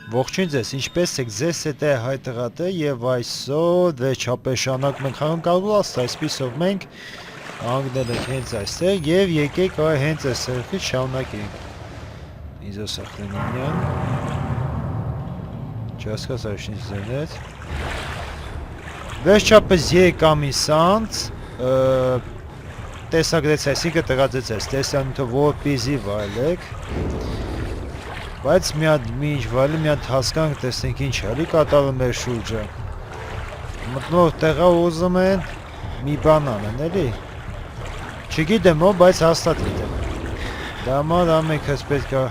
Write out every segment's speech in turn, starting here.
Ողջույն ձեզ, ինչպես եք, ձեզ հետ է Հայտղատը եւ այսօր վերջապես շարունակ մենք խաղանքալուս, այսպիսով մենք անգնել ենք հենց այստեղ եւ եկեք այ հենց այստեղից շարունակենք։ Իզո սախլենինյան Չհասկաց այշին զենեց Վերջապես եկամ իրանց տեսագրեց, այսինքն տեղադրեց այս տեսանյութը, որպեսզի վայելեք Բայց մի հատ վայելի մի հատ հասկանք տեսնենք ինչ էլի կատարվում մեր շուրջը Մտնող տեղա ուզում են մի բան անեն էլի Չգիտեմ ո, բայց հաստատ գիտեմ Դա մենք հենց պետք է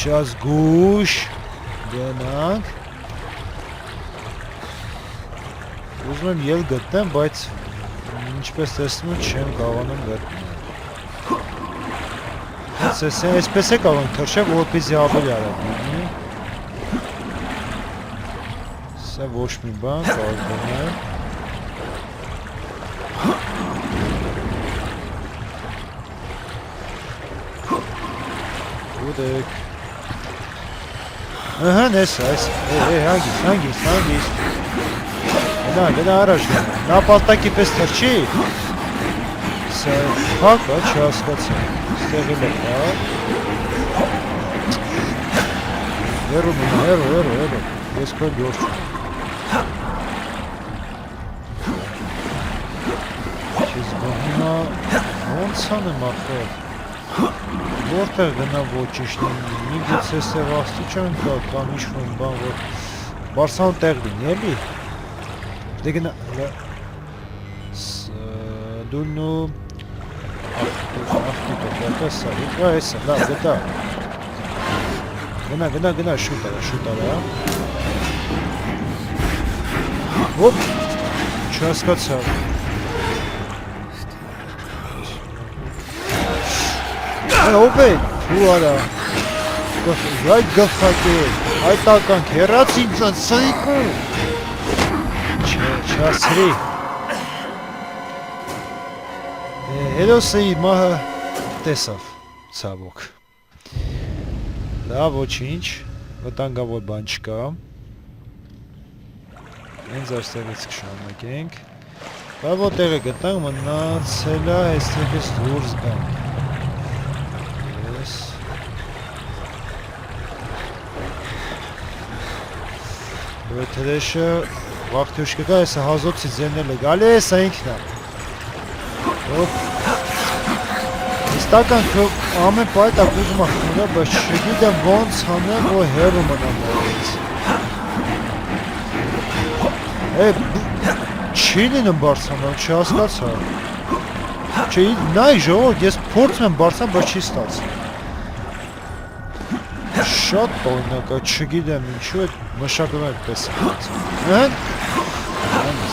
շատ զգույշ գնանք Ուզում եմ ել գտնեմ, բայց ինչպես տեսնում եմ չեմ կարողանում գտնել Այսպես է կարող ենք թռչել, որպեսզի ավելի արագ լինի Սա ոչ մի բան կարող գնել Ուդեք Ահա նես այս, հանգիստ Գնա առաջ գնա, նա պարտակի պես թռչի Սա հակ է, չհասկացա Ստեղել է Հերու մնա, հերու Ես քո գործ Չիզգոն հիմա ոնց անեմ ախր Որտեղ գնա ոչիշն մի գից էստեղ աստիճան կա կամ ինչ-որ բան որ Բարսան տեղ լինի էլի Դե գնա Դունու Լավ, գտա Գնա, շուտ արա Հոպ, չհասկացա Հոպ է, հու արա Այդ գխակել, այդ ականք, հեռաց ինձան, սայիկը Չասրի Հերոսի մահը տեսավ, ցավոք Դա ոչինչ, վտանգավոր բան չկա Հենց այստեղից կշարունակենք Բա որտեղ է գտանք մնացել է այստեղից դուրս գանք Ես Թրեշը վաղթյուշ կգա, այսը հազոցի ձերնել է գալի, սա ինքն է Իստական քո ամեն պայտ ակուզում ախնելա, բայց չգիտեմ ոնց հանեմ, որ հերու մնամ նորից Չի լինում բարցանալ, չհասկացա Նայ ժողովուրդ, ես փորձում եմ բարցան, բայց չի ստացվում Շատ տօրինակ է, չգիտեմ ինչու է մշակում է պես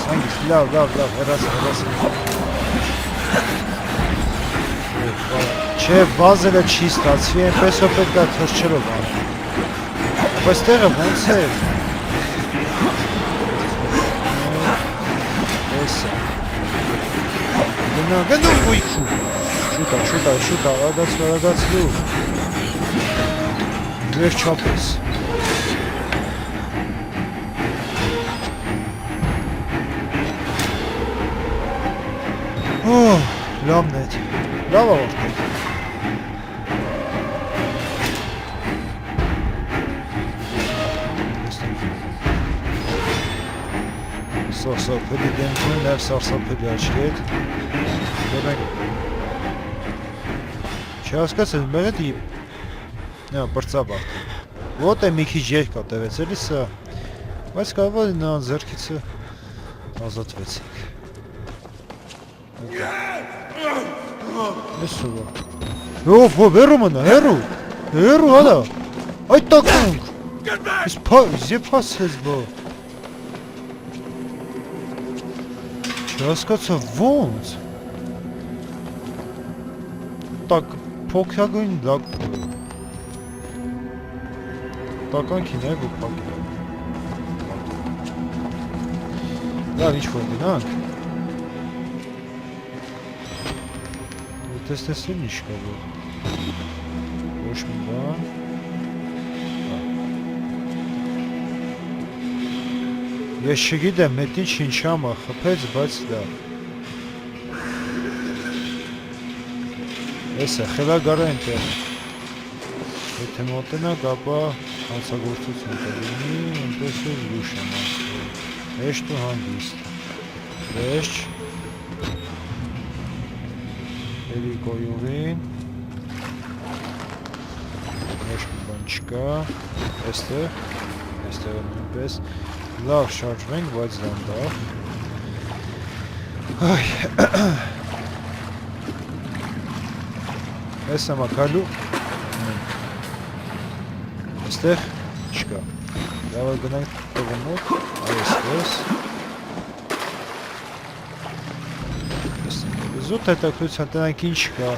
Հանգիստ, լավ, հեռաս Չէ, վազելը չի ստացվի, այնպես որ պետք է թռչելով Բայց տեղը ոնց է Գնա ոյքու Շուտա, արագացլու Վերջապես Լավն է Լավ ավարտեք Սարսափելի դեմքն է, նաև սարսափելի աչքեր Չհասկացել, մեր հետ պրծաբարդ Ոտը մի քիչ երկ կատևեց էլի սա Բայց կարող է նա ձեռքիցը ազատվեցինք Ես սովա Հերու մնա, հերու հալա Այդ տականք Զեփաս ես բա Չհասկացա ոնց Տակ փոքրագույն Տականքին է որ պակի Լավ ինչ-որ գնանք Տեսնեսին ինչ կա որ Ոչ մի բան Ես չգիտեմ, հետ ինչ ամա խփեց, բայց դա։ Էս է, խելագարը ենտեղ։ Եթե մոտենակ, ապա հանցագործություն կլինի, ընպես է լուշ եմ ասում։ Հեշտ ու հանդիստ։ Վերջ։ Էլի կոյուղին։ Մեջ մի բան չկա։ Էստեղ է նույնպես։ Լավ շարժվենք, բայց դանդաղ։ Այ։ Էս եմ ակալու։ Էստեղ չկա։ Լավ գնանք տղումով, այստես։ Զուտ հետաքրության տնանք ինչ կա,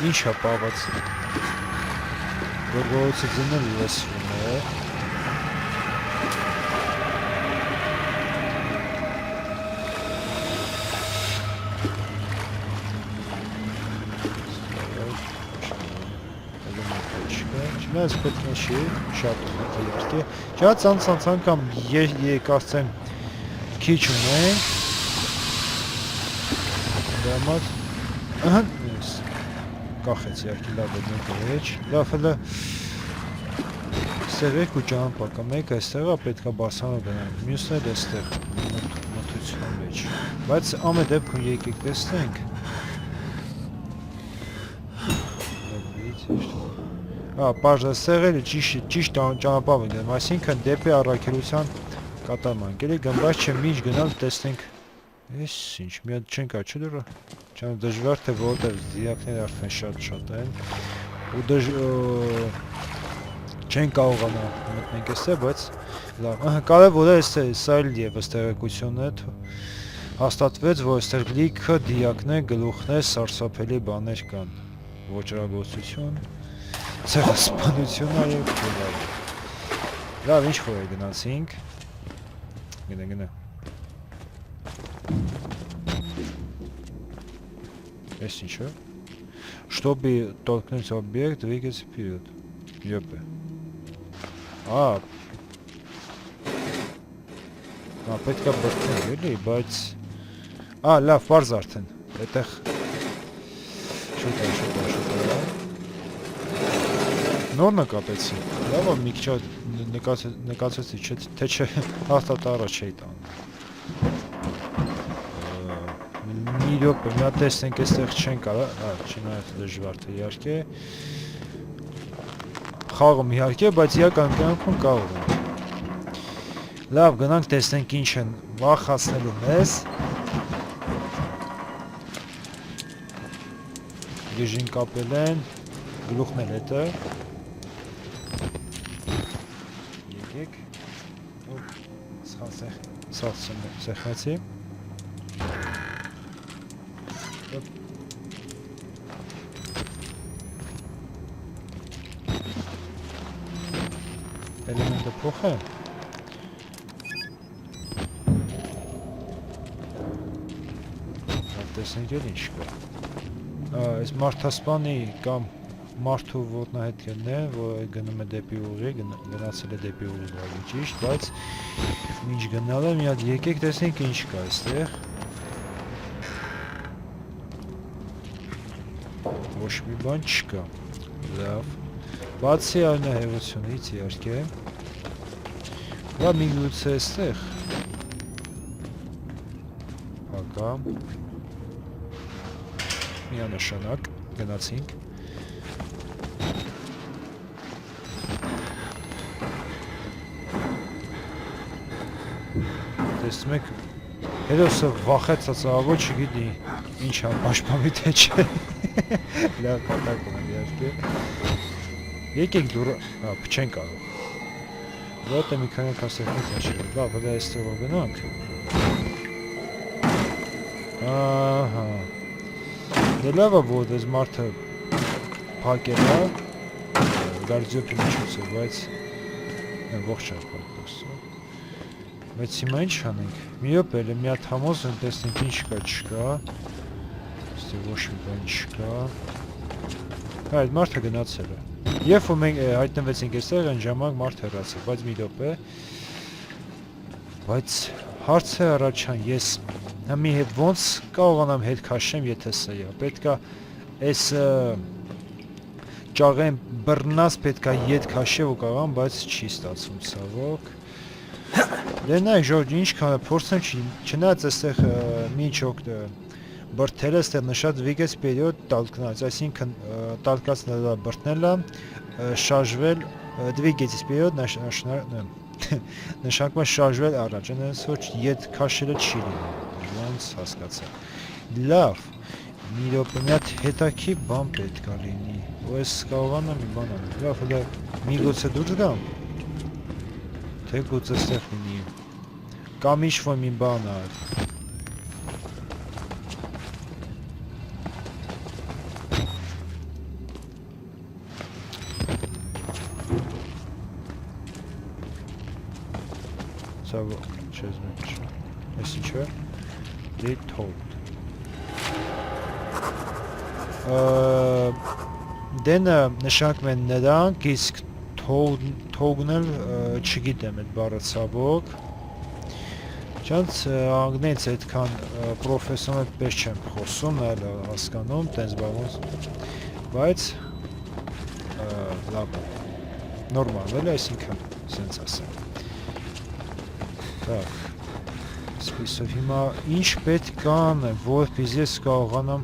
ինչ է պաղաց։ Գորգորոցը ձնել լեսվում է։ Չնայած պետք է չի, շատ ունետը յարկե։ Չա ծանց անգամ կարծեմ քիչ ունենք։ Դամատ կախեց յարկի լավ է մեկը հեչ։ Լավ հլը ստեղ երկու ճանապարհ մեկը այստեղ է, պետք է բասանը գնանք, մյուսն էլ այստեղ մթության մեջ։ Բայց ամեն դեպքում եկեք տեսնենք։ Պարզասեղերը ճիշտ ճանապարհ են գնում, այսինքն դեպի առաքելության կատարման։ Գերեք գնված չէ միջ գնալ տեսնենք։ Էս ինչ, մի հատ չենք աչի դուրը։ Չան դժվար թե որտեղ դիակները արդեն շատ են։ Ու չեն կարողանա մտնենք էստեղ, բայց լավ։ Կարև որ սա էլ եւս տեղեկություն է հաստատվեց, որ այստեղ լիքը դիակներ, գլուխներ, սարսափելի բաներ կան։ Ոչրագործություն, ցեղասպանություն այո, լավ։ Լավ, ինչ խոր է գնացինք։ Գնա։ Эс ничего. Чтобы толкнуть объект, двигаться вперед. Ёпы. Պետք է բրդնել, էլի, բայց... լավ, պարզ արդեն, այդտեղ... Շուտ է։ Նոր նկատեցի, լավ է մի քիչ նկացեցի, թե չէ հաստատ առաջ էի տանում։ Մի րոպե, մի հատ տեսնենք այստեղ չեն կարա, չնայած դժվար թե իհարկե։ Խաղում իհարկե, բայց իրական կյանքում կարող ենք։ Լավ, գնանք տեսնենք ինչ են վախացնելու մեզ։ Գիժին կապել են, գլուխն էլ հետը։ Եկեք։ Սաղ սեղնեցի։ Էլեմենտը փոխեմ։ Տեսնենք էլ ինչ կա։ Այս մարդասպանի կամ մարդու ոտնահետքերն է, որ գնում է դեպի ուղի, գնացել է դեպի ուղի լավի ճիշտ, բայց ինչ գնալ է, մի հատ եկեք տեսնենք ինչ կա այստեղ։ Ոչ մի բան չկա։ Լավ։ Բացի այնահեղությունից իհարկե։ Լավ մի գուցե այստեղ։ Հակա։ Միանշանակ գնացինք։ Տեսնում եք, հերոսը վախեցած աղո չգիտի ինչ պաշտպանի թե չէ։ Լավ կատակում եմ իհարկե։ Եկեք դուրը, փչեն կարող։ Որտե մի քանի կասետնից հաշել։ Լավ, հլա այստեղով գնանք։ Ահա։ Դե լավ է, որ դες մարդը փակել է, գարձյոպի միջոցով, բայց ողջ է փակվող։ Բայց հիմա ինչ անենք։ Մի ոպ էլ մի հատ համոզ տեսնենք ինչ կա չկա։ Ստեղ ոչ մի բան չկա։ Այդ մարդը գնացել է։ Երբ որ մենք հայտնվեցինք այստեղ, այն ժամանակ մարդ հեռացավ, բայց մի րոպե։ Բայց հարցը առաջան ես մի ոնց կարողանամ հետ քաշեմ, եթե սա է։ Պետքա այս ճաղեն բռնած պետքա ետ քաշեմ ու կարողամ, բայց չի ստացվում ցավոք։ Դե նայ Ժորժ, ինչքան փորձեմ չնայած այստեղ մինչ օգտը բրթելը այստեղ նշած վիգես պերիոդ տալկնած, այսինքն տալկացնելը բրտնելը շարժվել двигайтесь вперед նշանակում է շարժվել առաջ, այնպես որ ետ քաշելը չի լինում, ոնց հասկացա։ Լավ, մի րոպե մի հատ հետաքի բան պետք է լինի, ու ես կարողանամ մի բան անել։ Լավ, հələ միգուցե դուրս գամ, թե գուցե այստեղ լինի, կամ ինչ-որ մի բան անել։ Ցավոք, չես մեջ, ես ինչ է, դե թողդ։ Դենը նշանք մեն նրանք, իսկ թողնել չգիտեմ այդ բառը ցավոք։ Չանց անգնեց այդքան պրոֆեսիոնալ պես չեմ խոսում, այլ հասկանում, տենց բաղոնց, բայց լավ է, նորմալ էլ այսինքն, սենց ասեմ։ Так, սպիսով հիմա ինչ պետք անեմ, որպես ես կարողանամ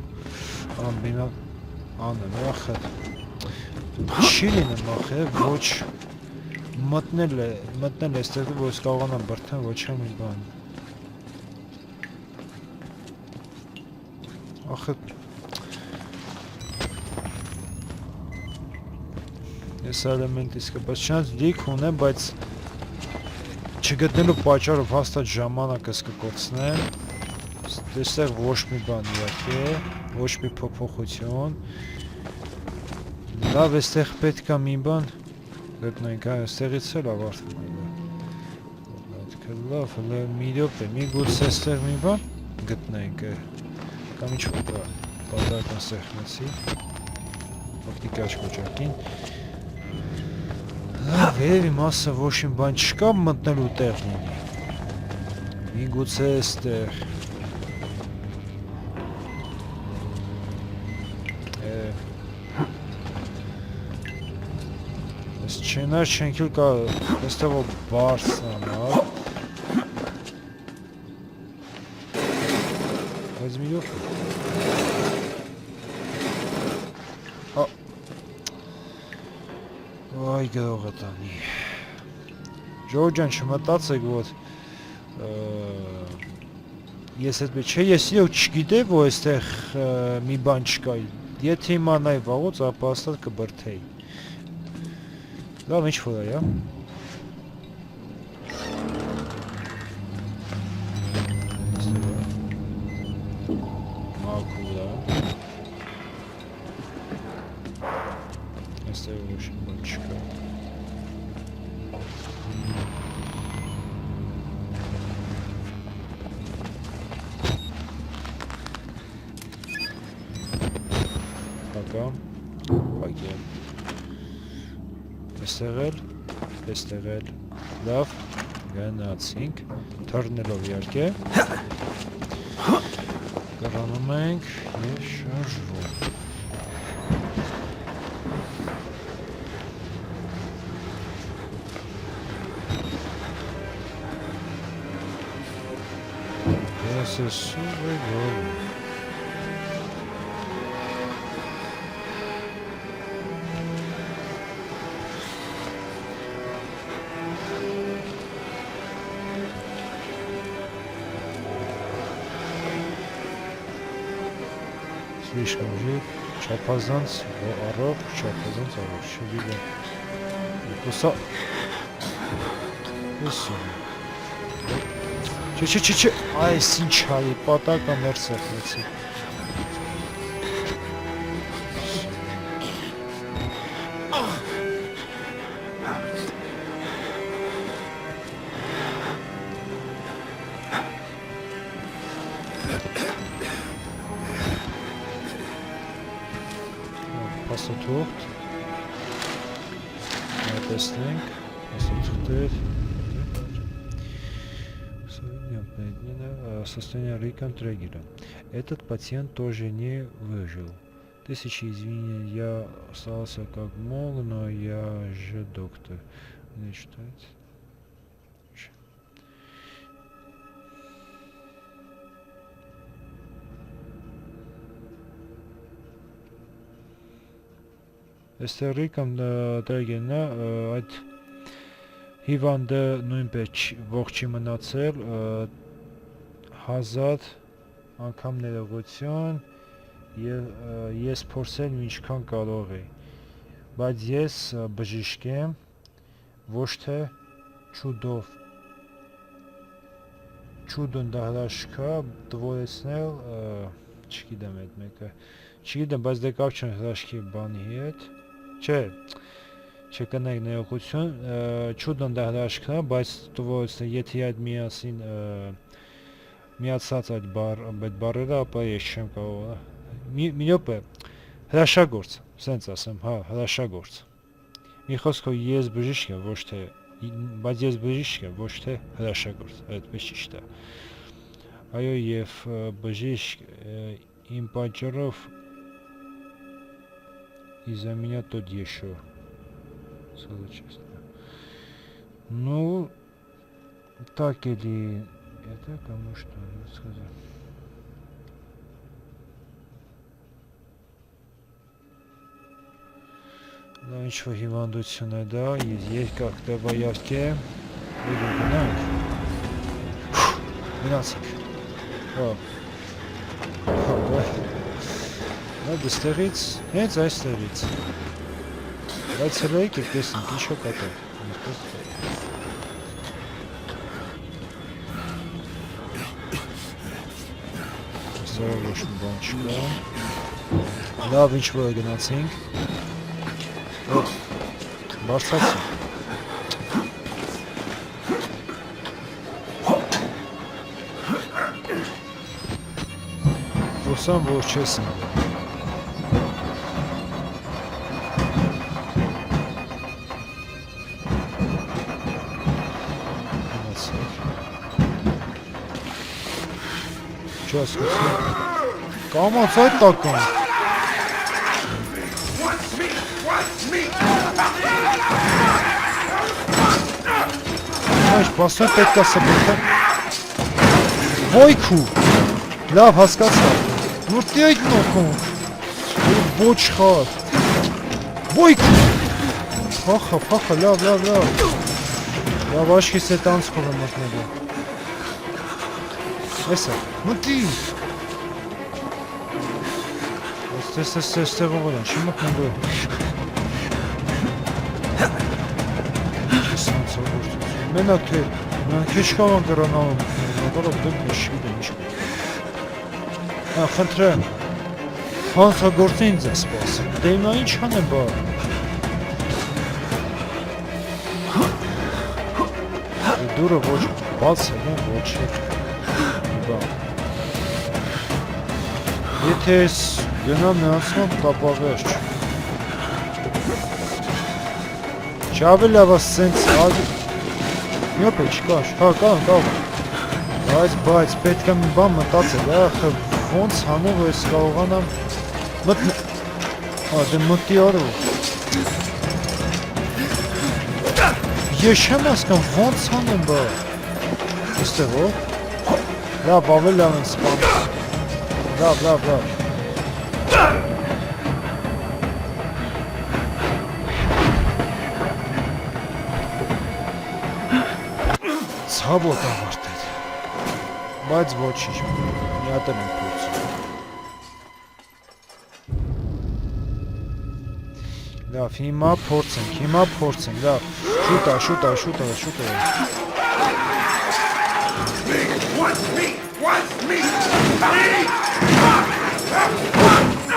անեմ, ախր չի լինում ախր, ոչ մտնել էստեղ, որ ես կարողանամ բրթեմ, ոչ մի բան։ Ախր ես էլեմենտ իսկապես չնայած լիք ունեմ, բայց չգտնելու պատճառով հաստատ ժամանակս կկորցնեմ, այստեղ ոչ մի բան իհարկե, ոչ մի փոփոխություն, լավ այստեղ պետք է մի բան գտնենք, այստեղից էլ ավարտվում է, լավ, մի րոպե, միգուցե այստեղ մի բան գտնենք, կամ ինչ-որ պատահական սեղմեցի, օպտիկաչ կոճակին, վերևի մասը ոչ մի բան չկա, մտնելու տեղ լինի, միգուցե այստեղ, այս չենար չենքել կա, այստեղ որ բարս անալ, բայց մի րոպե, Այ գող է տանի, Ժորժան չմտացեք, որ ես հետբե չէ, ես իրոք չգիտեի, որ այստեղ մի բան չկա, եթե իմանայի վաղուց, ապա հաստատ կբրթեի, լավ ինչ-որ է, մաքուր է, այստեղ ոչ մի բան չկա, Պակեմ, էստեղ էլ, լավ, գնացինք, թռնելով իհարկե, կրանում ենք և շարժվում, ես ես սուր է գորում, Слишком жив, չափազանց առողջ, չափազանց առողջ, չգիտեմ, հուսա, չէ, այս ինչ հարի, պատակը մեր սեղնեցի, Պասաթուղթ, տեսնենք, պասաթուղթեր, Состояние Рика Трегера. Этот пациент тоже не выжил. Тысячи извинений, я остался как мог, но я же доктор. Не читать. Այստեղ Ռիկան Տրեգերն է, այդ հիվանդը նույնպես ողջ չի մնացել, հազար անգամ ներողություն եւ ես փորձել ինչքան կարող էի, բայց ես բժիշկ եմ, ոչ թե չուդոն դահրաշքա տվորեցնել, չգիտեմ այդ մեկը, չգիտեմ, բայց դե կապ չեն հրաշքի բանի հետ, չէ, չկնեք ներողություն, չուդոն դահրաշքն է, բայց տվորեցնել, եթե այդ միասին միացած այդ բառերը, ապա ես չեմ կարող, մի րոպե, հրաշագործ, սենց ասեմ, հա, հրաշագործ, մի խոսքով ես բժիշկ եմ, ոչ թե, բայց ես բժիշկ եմ, ոչ թե հրաշագործ, այդպես ճիշտ է, այո, եւ բժիշկ իմ պատճառով из-за меня тот еще. Сказать честно. Ну, так или это кому что сказать. Да, ничего, հիվանդություն է դա, ես как-то боявки. Գնանք։ Գնացինք։ Հա։ Դա դստեղից, հենց այստեղից։ Բայց հələ եկեք տեսնենք ինչ է կատարվում։ Սա ոչ մի բան չկա։ Լավ, ինչ որ գնացինք։ Բարձրացինք։ Ուսամ որ չես նայում։ Կամաց այդ տական Այս բասոն պետք է սպրտը Ոյքու Լավ հասկացա Որտի այդ նոքոն Ոչ խար Ոյքու Փախա, լավ Լավ աշկիս էտ անցքով եմ մտնելու Էսա, մտի Ստեղով են, չի մտնելու Չես անցավորություն Մենակ թե, քեչ կավան կրանալում Նագարով դեմ նշվիտ է ինչ Խնդրեմ Հանցագործը ինձ է սպասում Դե հիմա ինչ հանեմ բա Դուրը ոչ բաց է, ոչ Եթե ես գնամ նրանցնով տապավերջ Չավի լավ ասենց Նյոպ է չկար, հա կան Բայց պետք է մի բան մտածել Ոնց հանով ես կարողանամ Դե մտի արու Ես չեմ ասկան ոնց հանեմ բա Իստեղ ո Լավ, ավել լավ են սպանում Լավ Ցավոտ ավարտել Բայց ոչինչ Մի հատ եմ փորձում Լավ, հիմա փորձենք Լավ, շուտա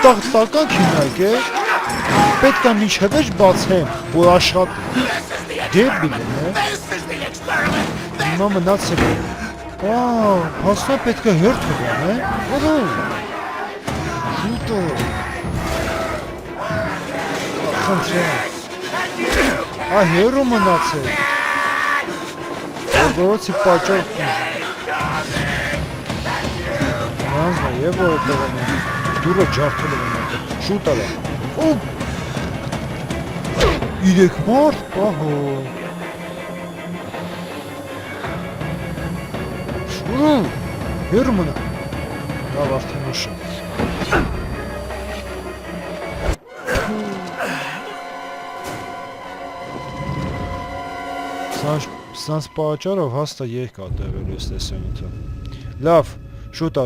Տական քինայք է Պետք է միջև էջ բացեմ Որ աշխատի Դեբիլ է Հիմա մնացել է Հասնա պետք է հերթ կգան Շուտո Հերու մնացել Որոցի պաճով Մանզնա և որ է տղան է, դուրը ջարդել եմ է, շուտ ալա, ոպ, 3 մարդ, ահո, շուրում, հերու մնա, լավ արդեն ուշը, Սանց պաճարով հաստա երկ ատեղել ես տեսանիթը, լավ, շուտա,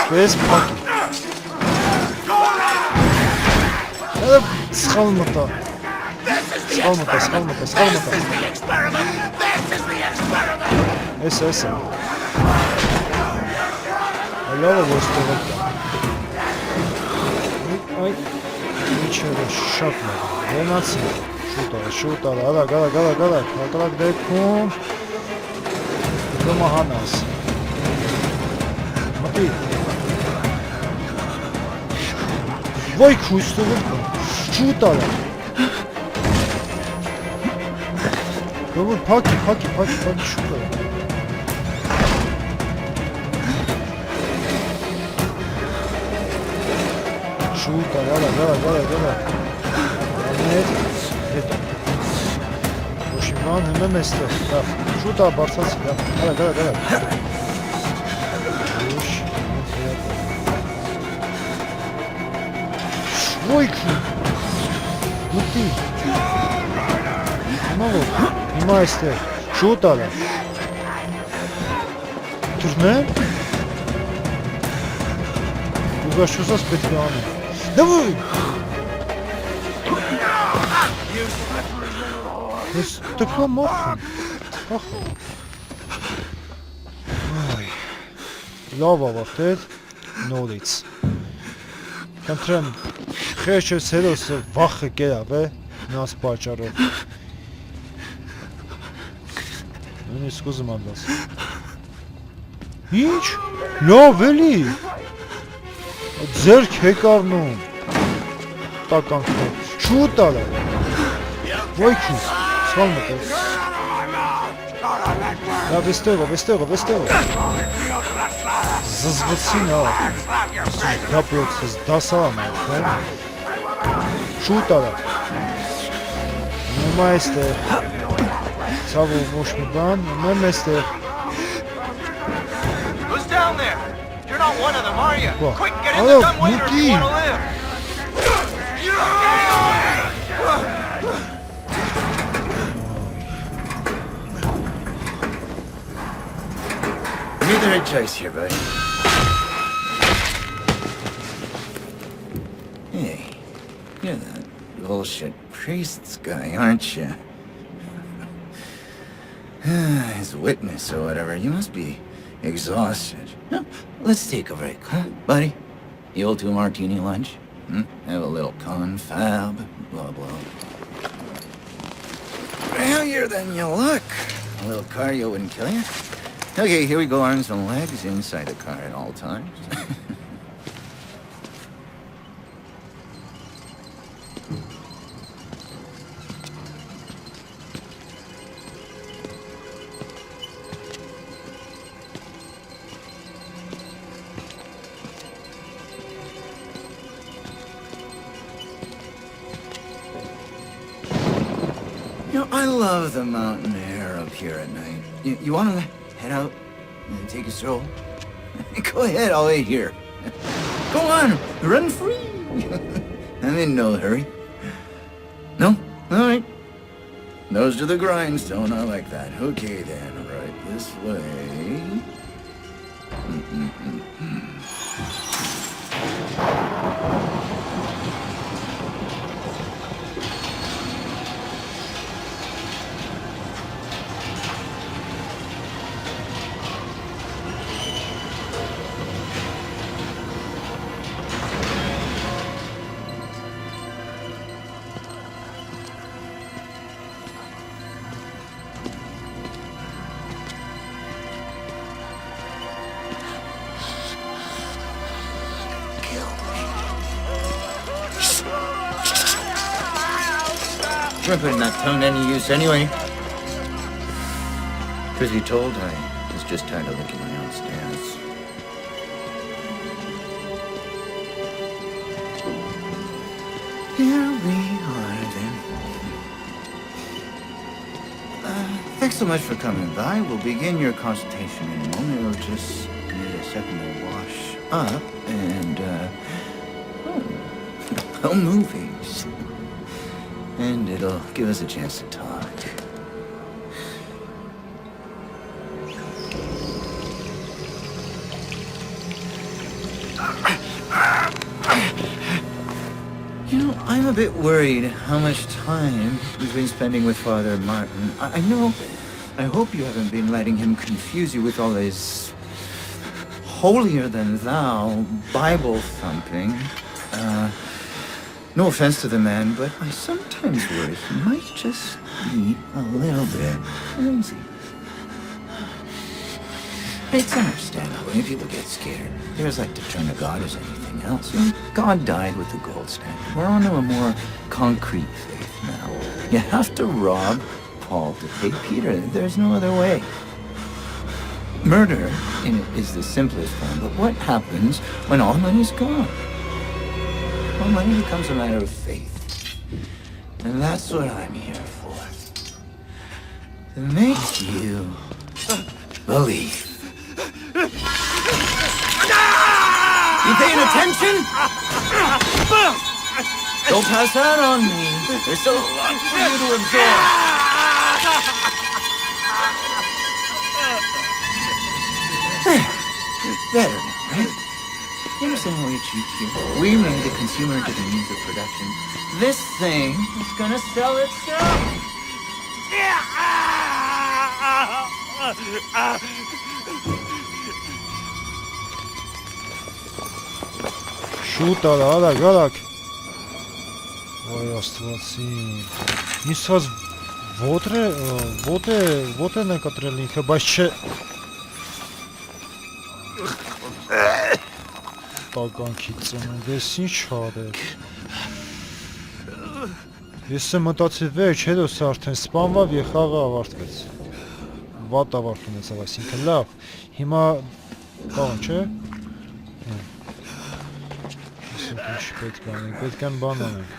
Պես պակի Սխալ մտա Ես է Լավը որ ստեղել կա Այ Իչերը շատ մեղ Հենացի Շուտա Գալակ Հակալակ դեպքում Գոմա հանաս Մտի Վայ քույս տողել կա Շուտա Գոմը պակի շուտա Շուտա, գալա Աներ, հետո Ոշիման հմեմ էստեղ, լավ Շուտա, բարցացի, լավ, գալա Ուշ, Շվոյքու Գուտի Հիմա էստեղ, շուտա լավ Թուրնեմ Ուգաշուսած պետք է անեմ Давай! Ես տկա մախում, լավ ավարտել, նորից, կընտրեմ, խեշս հերոսը վախը կերավ է, նաս պաճարով, նույնիսկ ուզում անդաս, ինչ, լավ էլի, ձերք հեկարնում, տականքներ, շուտ ալա, վայ քուս, սխալ մտել, լավ էստեղով, զզվեցին դապրոցս, դասալան շուտ ալա, նոմա էստեղ, ցավով ոչ մի բան, նոմ էստեղ, You're not one of them, are you? What? Quick, get in the dumbwaiter if you want to live! Need the right choice here, buddy. Hey, you're that bullshit priest's guy, aren't you? His witness or whatever, you must be exhausted. No, let's take a break, huh, buddy? The old 2-martini lunch? Have a little confab, blah, blah. Heavier than you look. A little cardio wouldn't kill you. Okay, here we go, arms and legs inside the car at all times. You know, I love the mountain air up here at night. You want to head out and take a stroll? Go ahead, I'll wait here. Go on, run free. I'm in no hurry. No? All right. Nose to the grindstone, I like that. Okay then, right this way. shrimp in that tongue any use anyway? Truth be told, I was just tired of licking my own stairs. Here we are then. Thanks so much for coming by. We'll begin your consultation in a moment. It'll just need a second to wash up and, movies. And it'll give us a chance to talk. You know, I'm a bit worried how much time you've been spending with Father Martin. I hope you haven't been letting him confuse you with all his holier-than-thou Bible thumping. No offense to the man, but I sometimes worry he might just be a little bit crazy. It's understandable when people get scared. They always like to turn to God as anything else. And God died with the gold standard. We're on to a more concrete faith now. You have to rob Paul to pay Peter. There's no other way. Murder is the simplest form, but what happens when all money's gone? Well, money becomes a matter of faith. And that's what I'm here for. To make you believe. You paying attention? Don't pass that on me. There's a lot for you to absorb. Better now, right? You understand how we cheat here? We made the consumer into the means of production. This thing is gonna sell itself. Շուտ արա, արագ, արագ։ Ոյ աստվածին։ Իսկած ոտը նկատրել ինքը, բայց չէ։ Տականքի ծնունդ, ես ինչ արել։ Ես եմ մտացի վերջ, հետո սա արդեն սպանվավ և խաղը ավարտվեց։ Վատ ավարտ ունեցավ, այսինքն լավ։ Հիմա բան չէ։ Ինչ պետք են բան անենք։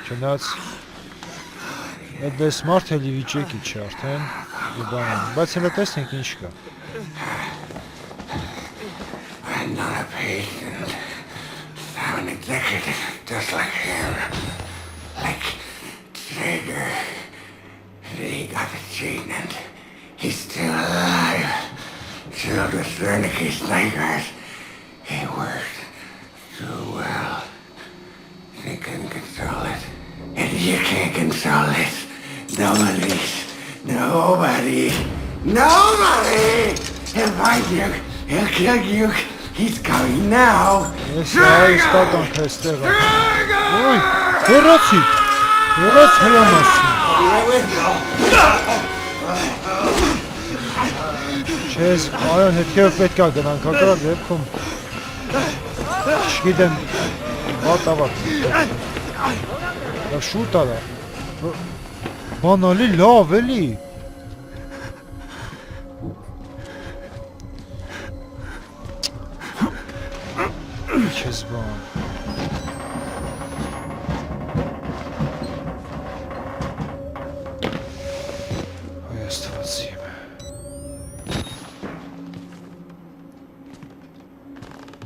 Չնայած այդ դες մարդ էլի վիճեկի չէ արդեն ու բան անենք, բայց հելը տեսնենք ինչ կա։ I'm not a patient. I'm an executive, just like him. Like Traeger. He got the gene and he's still alive. Filled with Wernicke's nightmares. He worked too well. They couldn't control it. And you can't control it. Nobody. He'll find you. He'll kill you. He's coming now. Ես այս տականք այստեղ է։ Ոյ, հեռացի, հեռաց հելամասին։ Չես, այոն հետքև պետք է գնանք, հակրակ դեպքում։ Չգիտեմ, վատ ավարտ։ Շուտ արա։ Բանալի լավ էլի։ Չես բան։ Այ աստվածի իմ։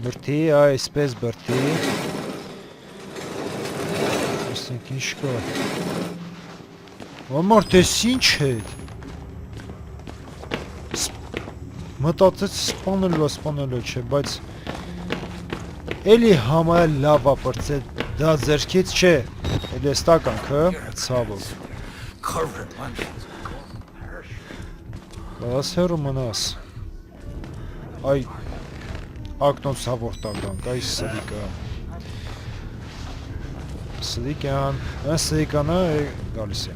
Բրդի, այսպես բրդի։ Տեսնենք ինչ կա։ Ամար տես ինչ է։ Մտածեց սպանելու չէ, բայց Էլի համայել լավ ապրծել, դա ձերքից չէ, էլի ես տականքը, ցավով։ Բաս հերու մնաս։ Այ, ակնոց սավոր տականք, այ սլիկան, այն սլիկանը գալիս է։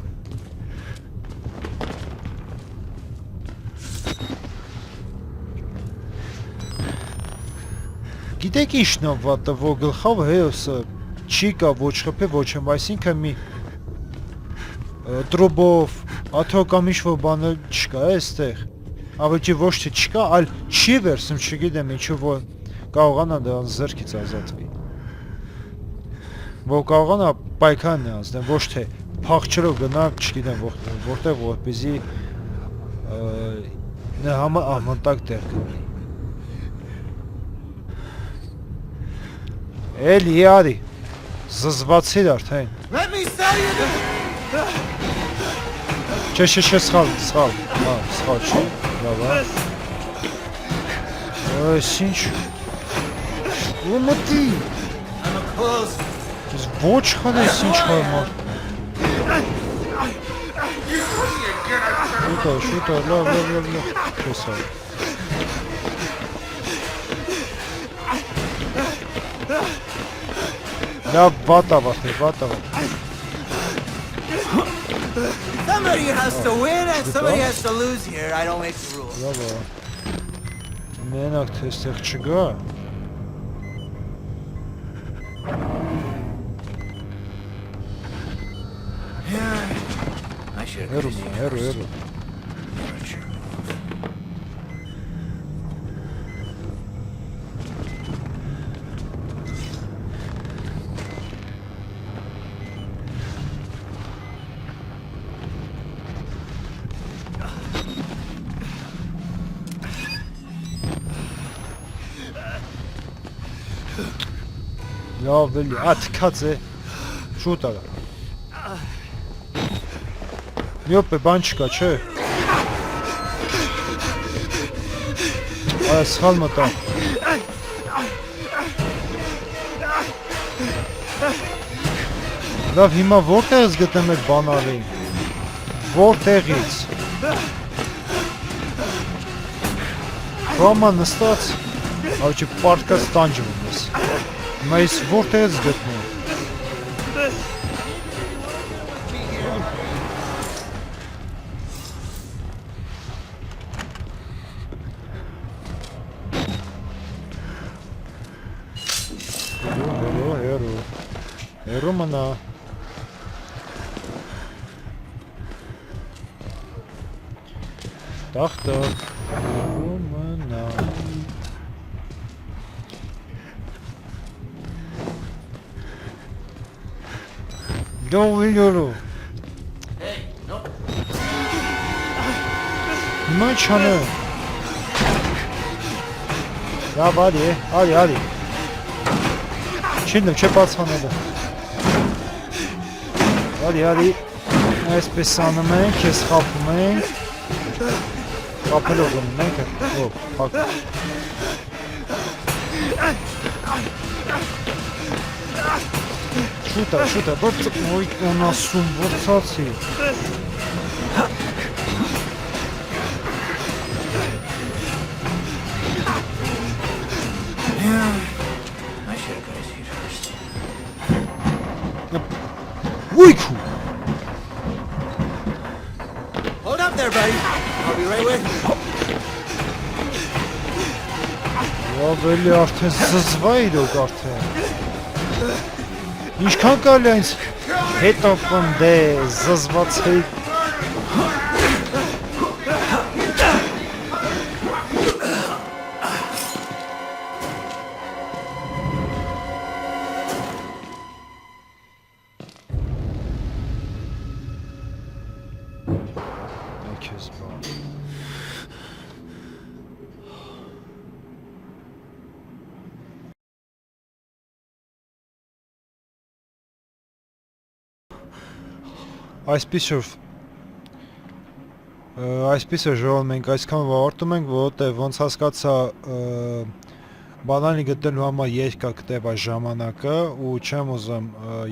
Գիտեք ինչն է վատը, որ գլխավ հեոսը չի կա ոչ խփե ոչ եմ, այսինքն մի տրոբով, աթո կամ ինչ-որ բանը չկա այստեղ։ Ավելի ոչ թե չկա, այլ չի վերցնում, չգիտեմ ինչու որ կարողանա դրան ձեռքից ազատվի։ Որ կարողանա պայքարն անցնել, ոչ թե փախչելով գնա, չգիտեմ որտեղ որպեսզի նրա համար ամենտակ տեղ գտնի։ Էլի արի, զզվացիր արդեն։ Let me sell you the... Չէ, սխալ, սխալ չի, լավ է։ Այս ինչ, ու մտի։ I'm a close. Ես ոչ խանես ինչ համար։ Շուտա, լավ, քեզ հա։ Լավ, վատա վատա։ Somebody has to win and somebody has to lose here. I don't make the rules. Լավ է։ Մենակ թե ստեղ չգա։ I should have... Հերու։ Լավ էլի, աթքած է, շուտ արա։ Միոպ է, բան չկա, չէ։ Այ, սխալ մտա։ Լավ, հիմա որտեղից գտնեմ այդ բանալին։ Որտեղից։ Ռոման նստած, ավճի պարտկած տանջում ես։ Հիմա ես որտեղից գտնեմ։ Հերու մնա։ Տախտը, հերու մնա։ Դող վիլյորու։ Հիմա չանե։ Լավ, արի։ Չինդեմ, չէ բացանելը։ Արի, այսպես անում ենք, ես խապում ենք։ Խապելով գնում ենք, փակ։ Շուտա, ոյ անասում, որցացի։ Ոյքու։ Hold up there, buddy. I'll be right with you. Լավ էլի արդեն զզվա իրոք արդեն։ Ինչքան կարելի է ինձ հետո պնդե, զզվացի։ Քեզ բան։ Այսպիսով ժողով մենք այսքան վարորդում ենք, որովհետև ոնց հասկացա բանալի գտնելու համար երկար կտեվա ժամանակը ու չեմ ուզում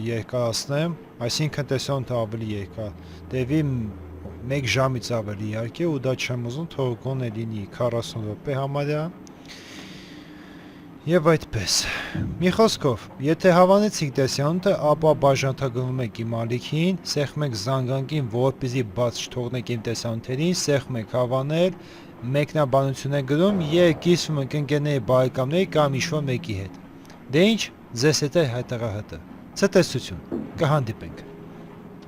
երկարացնեմ, այսինքն տեսնում թե ավելի երկար տևի 1 ժամից ավելի իհարկե ու դա չեմ ուզում թող գոնե լինի 40 րոպե համարյա Եվ այդպես, մի խոսքով, եթե հավանեցիք տեսյոնը, ապա բաժանթագվում եք իմ ալիքին, սեղմ եք զանգանքին, որպեսզի բաց չթողնեք իմ տեսանյութերին, սեղմ եք հավանել, մեկնաբանություն եք գրում և կիսվում եք ընկերների բարեկամների կամ ինչ-որ մեկի հետ։ Դե ինչ, ձեզ հետ է հայտարարհատը։ Ցտեսություն, կհանդիպենք։